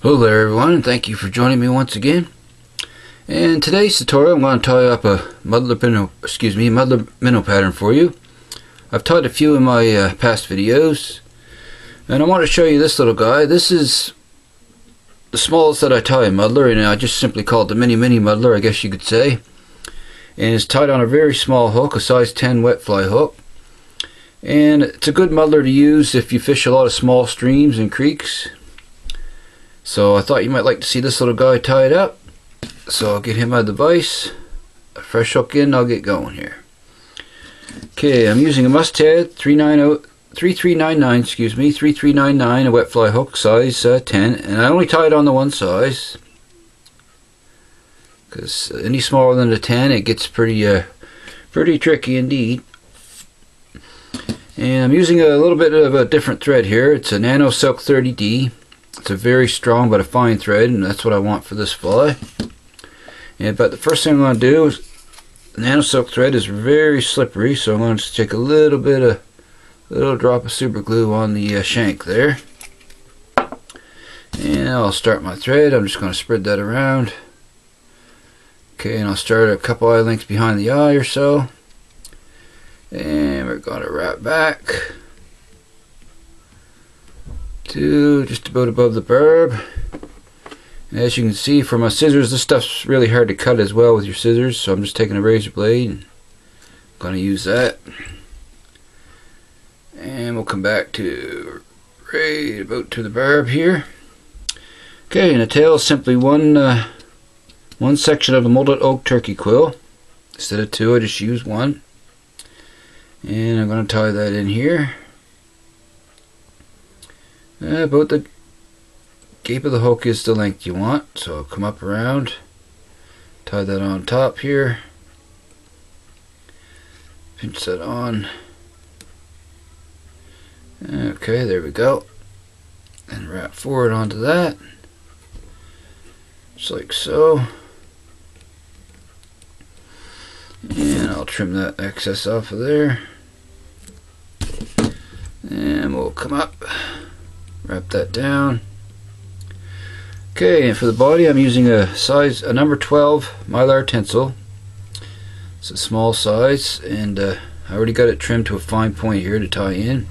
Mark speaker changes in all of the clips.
Speaker 1: Hello there everyone, and thank you for joining me once again. In today's tutorial I'm going to tie up a muddler minnow pattern for you. I've tied a few in my past videos, and I want to show you this little guy. This is the smallest that I tie a muddler, and I just simply call it the mini muddler, I guess you could say. And it's tied on a very small hook, a size 10 wet fly hook. And it's a good muddler to use if you fish a lot of small streams and creeks. So I thought you might like to see this little guy tied up. So I'll get him out of the vise, a fresh hook in, I'll get going here. Okay, I'm using a mustad 3399, a wet fly hook, size 10, and I only tie it on the one size, because any smaller than a 10 it gets pretty tricky indeed. And I'm using a little bit of a different thread here. It's a nanosilk 30D. It's a very strong but a fine thread, and that's what I want for this fly. But the first thing I'm going to do is, the nanosilk thread is very slippery, so I'm going to just take a little drop of super glue on the shank there. And I'll start my thread. I'm just going to spread that around. Okay, and I'll start a couple eye lengths behind the eye or so. And we're going to wrap back to just about above the barb. As you can see from my scissors, this stuff's really hard to cut as well with your scissors, so I'm just taking a razor blade and I'm going to use that. And we'll come back to right about to the barb here. Okay, and the tail is simply one section of a molded oak turkey quill. Instead of two, I just use one. And I'm going to tie that in here. About the gape of the hook is the length you want, so I'll come up around, tie that on top here, pinch that on. Okay, there we go, and wrap forward onto that, just like so. And I'll trim that excess off of there, and we'll come up, wrap that down. Okay, and for the body I'm using a number 12 mylar tinsel. It's a small size, and I already got it trimmed to a fine point here to tie in.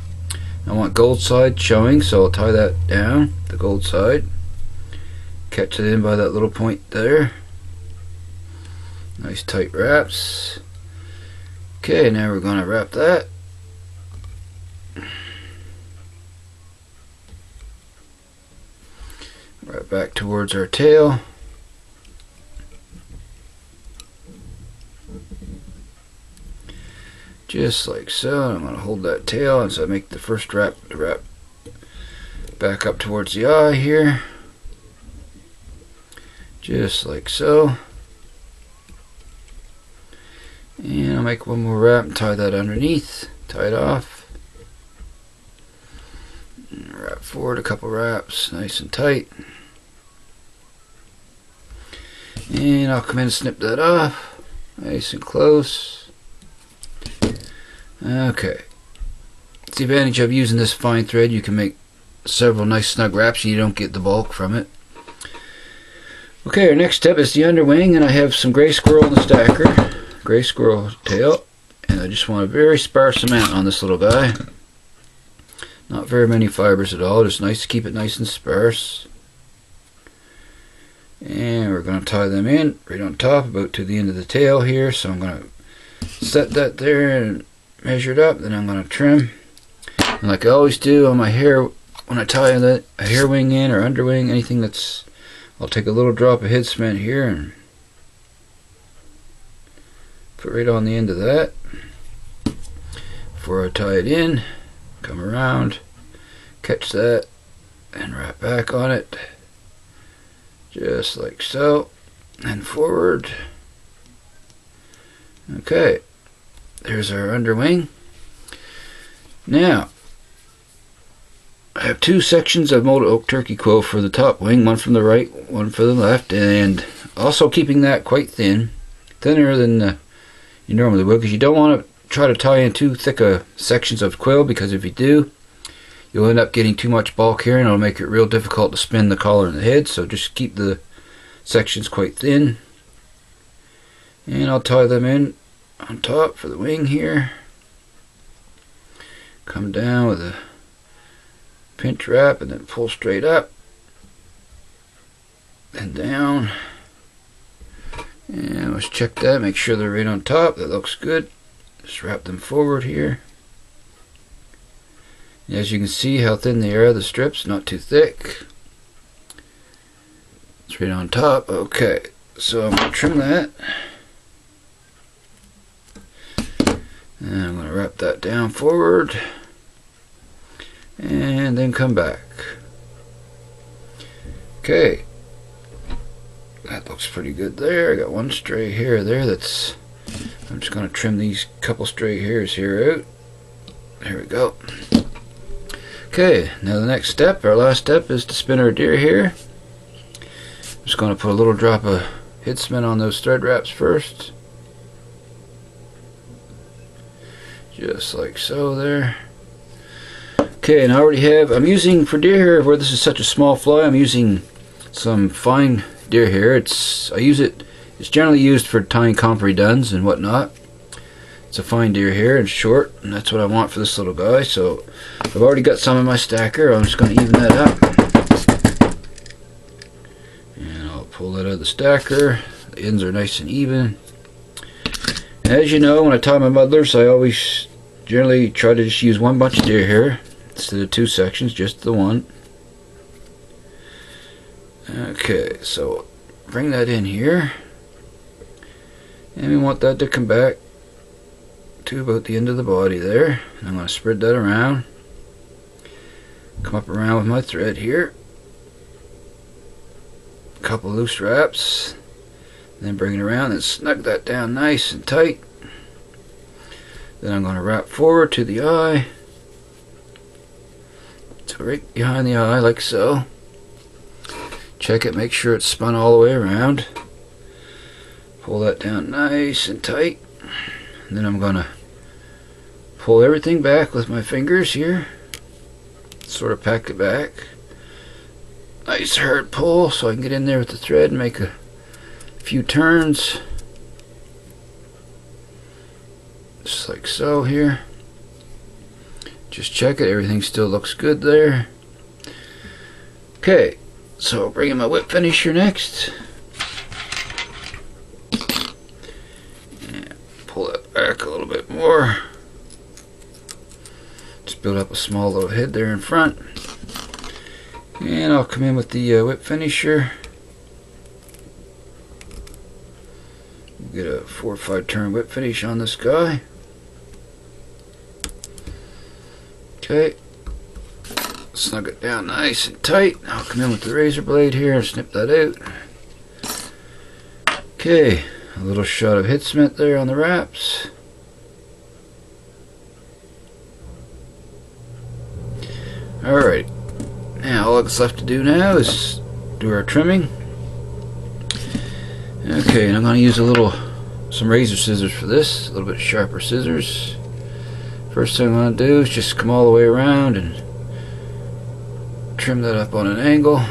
Speaker 1: I want gold side showing, so I'll tie that down, the gold side. Catch it in by that little point there. Nice tight wraps. Okay, now we're going to wrap that. Right back towards our tail. Just like so. I'm going to hold that tail as I make the first wrap back up towards the eye here. Just like so. And I'll make one more wrap and tie that underneath. Tie it off. And wrap forward a couple wraps, nice and tight. And I'll come in and snip that off, nice and close. Okay. It's the advantage of using this fine thread. You can make several nice snug wraps and you don't get the bulk from it. Okay, our next step is the underwing, and I have some gray squirrel in the stacker. Gray squirrel tail, and I just want a very sparse amount on this little guy. Not very many fibers at all, just nice to keep it nice and sparse. And we're going to tie them in right on top, about to the end of the tail here. So I'm going to set that there and measure it up, then I'm going to trim. And like I always do on my hair, when I tie a hair wing in or underwing, anything that's, I'll take a little drop of head cement here and put right on the end of that. Before I tie it in, come around, catch that, and wrap back on it. Just like so, and forward. Okay, there's our underwing. Now, I have two sections of molded oak turkey quill for the top wing, one from the right, one for the left, and also keeping that quite thin, thinner than you normally would, because you don't want to try to tie in too thick sections of quill, because if you do, you'll end up getting too much bulk here and it'll make it real difficult to spin the collar and the head, so just keep the sections quite thin. And I'll tie them in on top for the wing here. Come down with a pinch wrap and then pull straight up and down. And let's check that, make sure they're right on top. That looks good. Just wrap them forward here. And as you can see how thin they are, the strips, not too thick. It's right on top. Okay, so I'm going to trim that. And I'm going to wrap that down forward. And then come back. Okay. That looks pretty good there. I got one stray hair there that's... I'm just going to trim these couple stray hairs here out. There we go. Okay, now the next step, our last step, is to spin our deer hair. I'm just going to put a little drop of head spin on those thread wraps first. Just like so there. Okay, and I already have, I'm using for deer hair, where this is such a small fly, I'm using some fine deer hair. It's generally used for tying comfrey duns and whatnot. It's a fine deer hair and short, and that's what I want for this little guy. So I've already got some in my stacker. I'm just going to even that up. And I'll pull that out of the stacker. The ends are nice and even. And as you know, when I tie my muddlers, I always generally try to just use one bunch of deer hair instead of two sections, just the one. Okay, so bring that in here. And we want that to come back to about the end of the body there. I'm going to spread that around. Come up around with my thread here. A couple loose wraps. Then bring it around and snug that down nice and tight. Then I'm going to wrap forward to the eye. So right behind the eye like so. Check it, make sure it's spun all the way around. Pull that down nice and tight. And then I'm going to pull everything back with my fingers here. Sort of pack it back. Nice hard pull so I can get in there with the thread and make a few turns. Just like so here. Just check it, everything still looks good there. Okay, so bring in my whip finisher next. And pull that back a little bit more. Just build up a small little head there in front. And I'll come in with the whip finisher. Get a 4 or 5 turn whip finish on this guy. Okay, snug it down nice and tight. I'll come in with the razor blade here and snip that out. Okay, a little shot of head cement there on the wraps. Alright, now all that's left to do now is do our trimming. Okay, and I'm going to use some razor scissors for this, a little bit sharper scissors. First thing I'm going to do is just come all the way around and trim that up on an angle.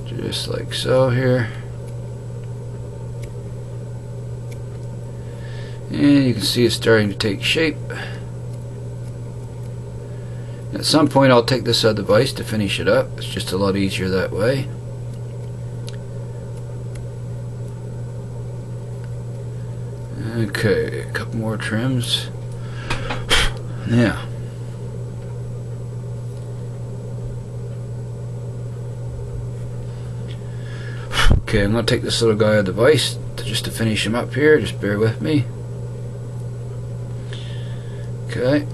Speaker 1: Just like so here. And you can see it's starting to take shape. At some point I'll take this other vise to finish it up. It's just a lot easier that way. Okay, a couple more trims. Now, okay, I'm going to take this little guy out of the vise just to finish him up here. Just bear with me. Okay.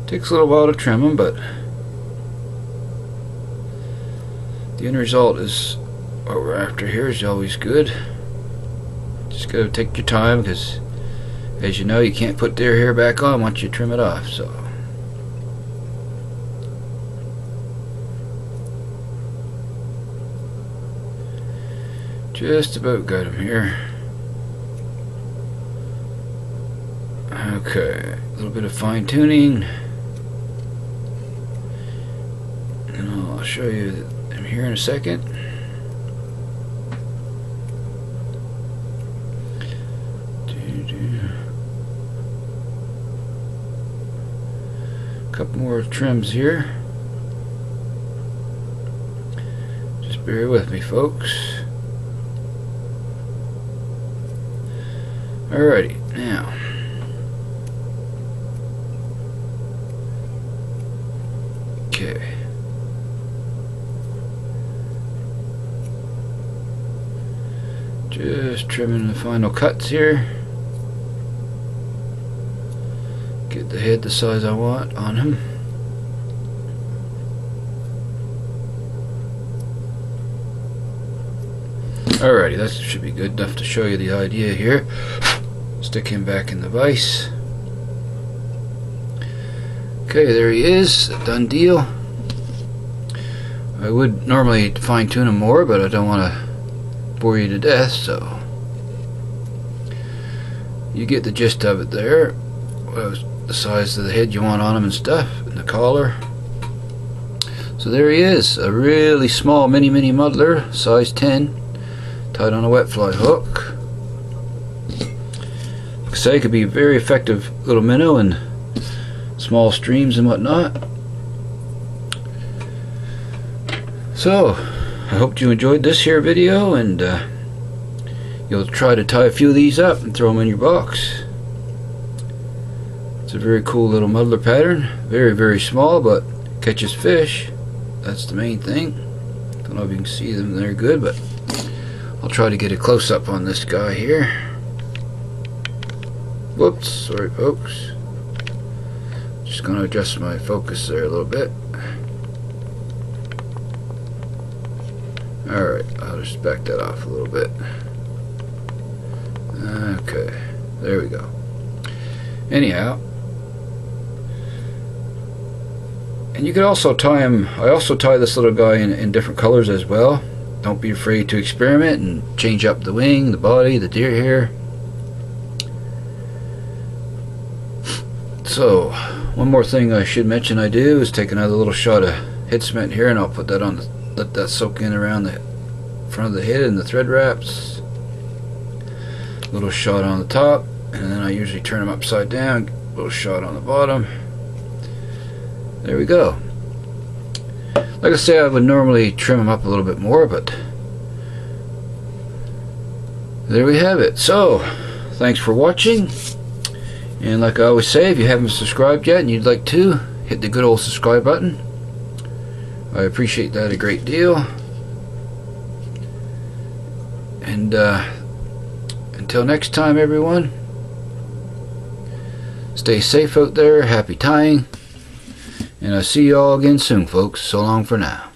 Speaker 1: Takes a little while to trim them, but the end result is what we're after here is always good. Just gotta take your time, because as you know, you can't put deer hair back on once you trim it off. So Just about got him here. Okay, a little bit of fine tuning. And I'll show you him here in a second. Couple more trims here. Just bear with me, folks. Alrighty, now okay. Just trimming the final cuts here. Get the head the size I want on him. Alrighty, that should be good enough to show you the idea here. Stick him back in the vise. Okay, there he is. Done deal. I would normally fine tune him more, but I don't want to bore you to death, so you get the gist of it there. The size of the head you want on him and stuff, and the collar. So there he is, a really small mini muddler, size 10, tied on a wet fly hook. Like I say, it could be a very effective little minnow in small streams and whatnot. So I hope you enjoyed this here video, and you'll try to tie a few of these up and throw them in your box. It's a very cool little muddler pattern. Very small, but catches fish. That's the main thing. Don't know if you can see them there good, but I'll try to get a close-up on this guy here. Whoops, sorry folks. Just gonna adjust my focus there a little bit. Alright, I'll just back that off a little bit. Okay, there we go. Anyhow, and you could also tie him. I also tie this little guy in different colors as well. Don't be afraid to experiment and change up the wing, the body, the deer hair. So, one more thing I should mention I do is take another little shot of head cement here, and I'll put that on the, let that soak in around the front of the head and the thread wraps. Little shot on the top, and then I usually turn them upside down. Little shot on the bottom. There we go. Like I say, I would normally trim them up a little bit more, but there we have it. So, thanks for watching. And like I always say, if you haven't subscribed yet and you'd like to, hit the good old subscribe button. I appreciate that a great deal. And until next time, everyone, stay safe out there, happy tying, and I'll see you all again soon, folks. So long for now.